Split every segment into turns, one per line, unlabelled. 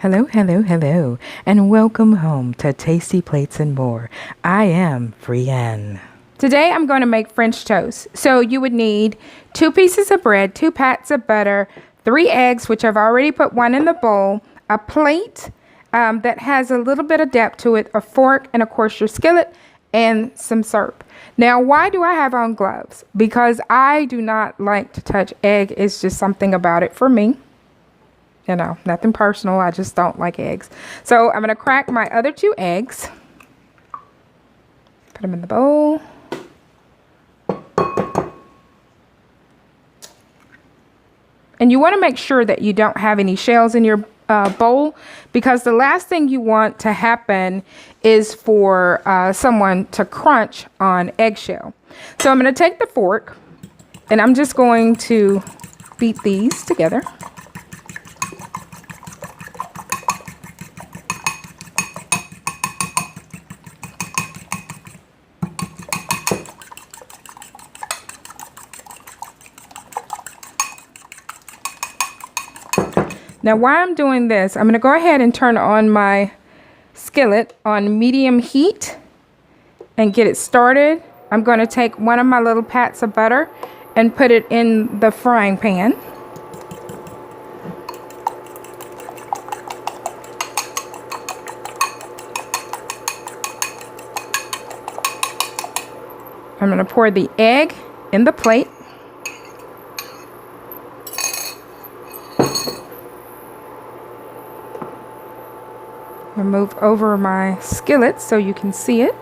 Hello, hello, hello, and welcome home to Tasty Plates and More. I am Brienne.
Today I'm going to make French toast. So you would need 2 pieces of bread, 2 pats of butter, 3 eggs, which I've already put one in the bowl, a plate that has a little bit of depth to it, a fork, and of course your skillet, and some syrup. Now, why do I have on gloves? Because I do not like to touch egg. It's just something about it for me. You know, nothing personal. I just don't like eggs. So I'm going to crack my other 2 eggs. Put them in the bowl. And you want to make sure that you don't have any shells in your bowl, because the last thing you want to happen is for someone to crunch on eggshell. So I'm going to take the fork and I'm just going to beat these together. Now, while I'm doing this, I'm going to go ahead and turn on my skillet on medium heat and get it started. I'm going to take one of my little pats of butter and put it in the frying pan. I'm going to pour the egg in the plate. I'll move over my skillet so you can see it.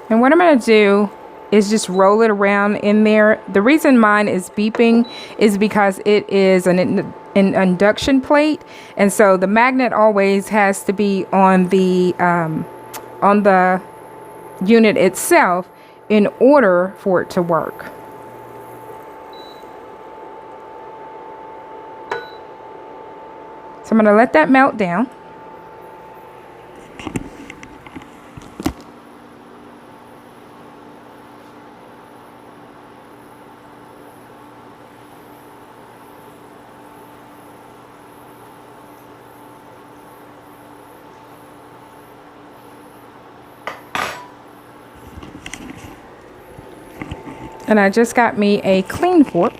And what I'm going to do is just roll it around in there. The reason mine is beeping is because it is an induction plate, and so the magnet always has to be on the unit itself in order for it to work. So I'm going to let that melt down. And I just got me a clean fork.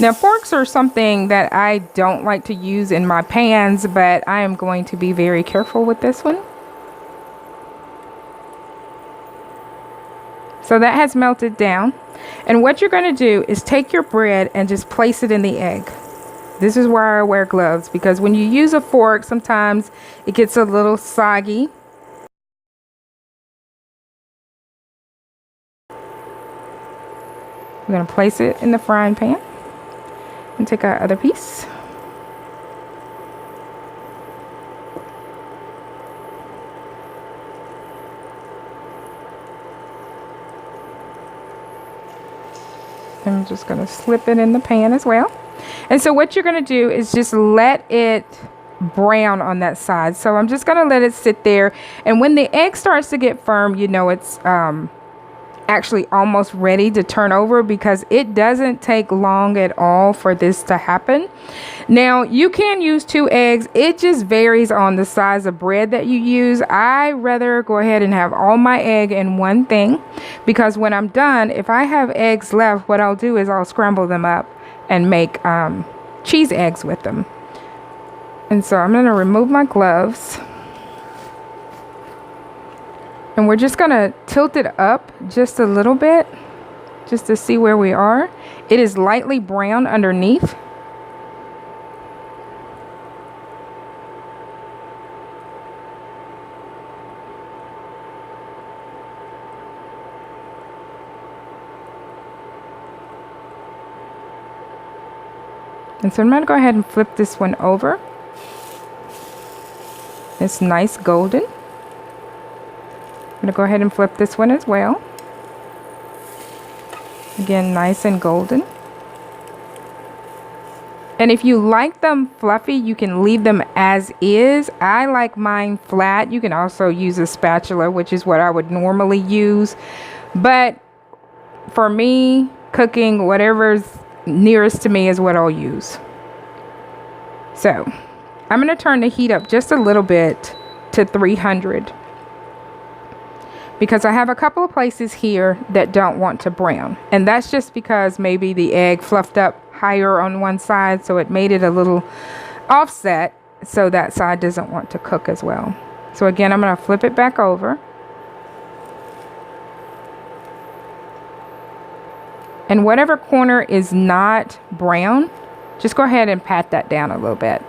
Now, forks are something that I don't like to use in my pans, but I am going to be very careful with this one. So that has melted down. And what you're going to do is take your bread and just place it in the egg. This is why I wear gloves, because when you use a fork, sometimes it gets a little soggy. I'm going to place it in the frying pan. And take our other piece. I'm just going to slip it in the pan as well. And so what you're going to do is just let it brown on that side. So I'm just going to let it sit there. And when the egg starts to get firm, you know it's actually almost ready to turn over, because it doesn't take long at all for this to happen. Now, you can use 2 eggs. It just varies on the size of bread that you use. I rather go ahead and have all my egg in one thing, because when I'm done, if I have eggs left, what I'll do is I'll scramble them up and make cheese eggs with them. And so I'm going to remove my gloves. And we're just going to tilt it up just a little bit, just to see where we are. It is lightly brown underneath. And so I'm going to go ahead and flip this one over. It's nice golden. I'm going to go ahead and flip this one as well. Again, nice and golden. And if you like them fluffy, you can leave them as is. I like mine flat. You can also use a spatula, which is what I would normally use. But for me, cooking, whatever's nearest to me is what I'll use. So I'm going to turn the heat up just a little bit to 300. Because I have a couple of places here that don't want to brown. And that's just because maybe the egg fluffed up higher on one side, so it made it a little offset, so that side doesn't want to cook as well. So again, I'm going to flip it back over. And whatever corner is not brown, just go ahead and pat that down a little bit.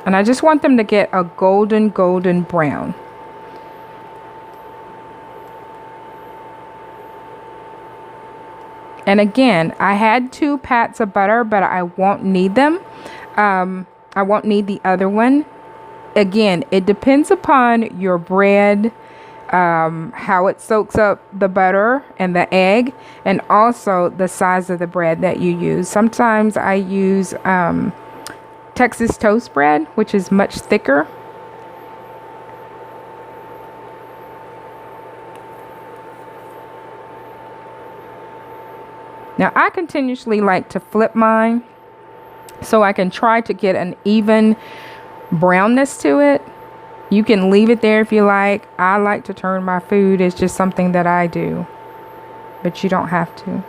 And I just want them to get a golden brown. And again, I had 2 pats of butter, but I won't need them. I won't need the other one. Again, it depends upon your bread, how it soaks up the butter and the egg, and also the size of the bread that you use. Sometimes I use Texas toast bread, which is much thicker. Now I continuously like to flip mine so I can try to get an even brownness to it. You can leave it there if you like. I like to turn my food. It's just something that I do, but you don't have to.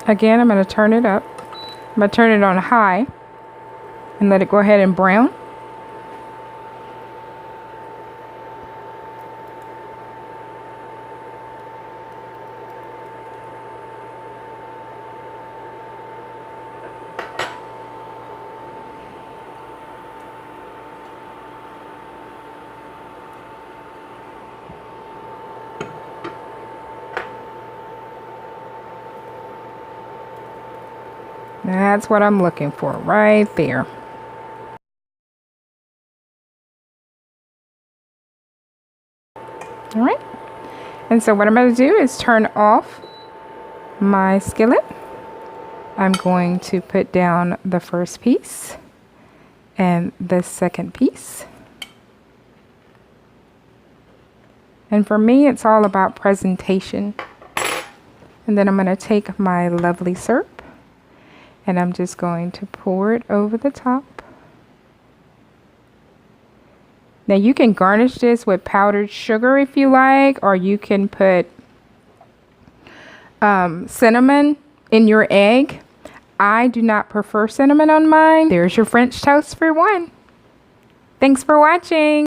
Again, I'm going to turn it up. I'm going to turn it on high and let it go ahead and brown. That's what I'm looking for right there. All right. And so what I'm going to do is turn off my skillet. I'm going to put down the first piece and the second piece. And for me, it's all about presentation. And then I'm going to take my lovely syrup. And I'm just going to pour it over the top. Now you can garnish this with powdered sugar if you like, or you can put cinnamon in your egg. I do not prefer cinnamon on mine. There's your French toast for one. Thanks for watching.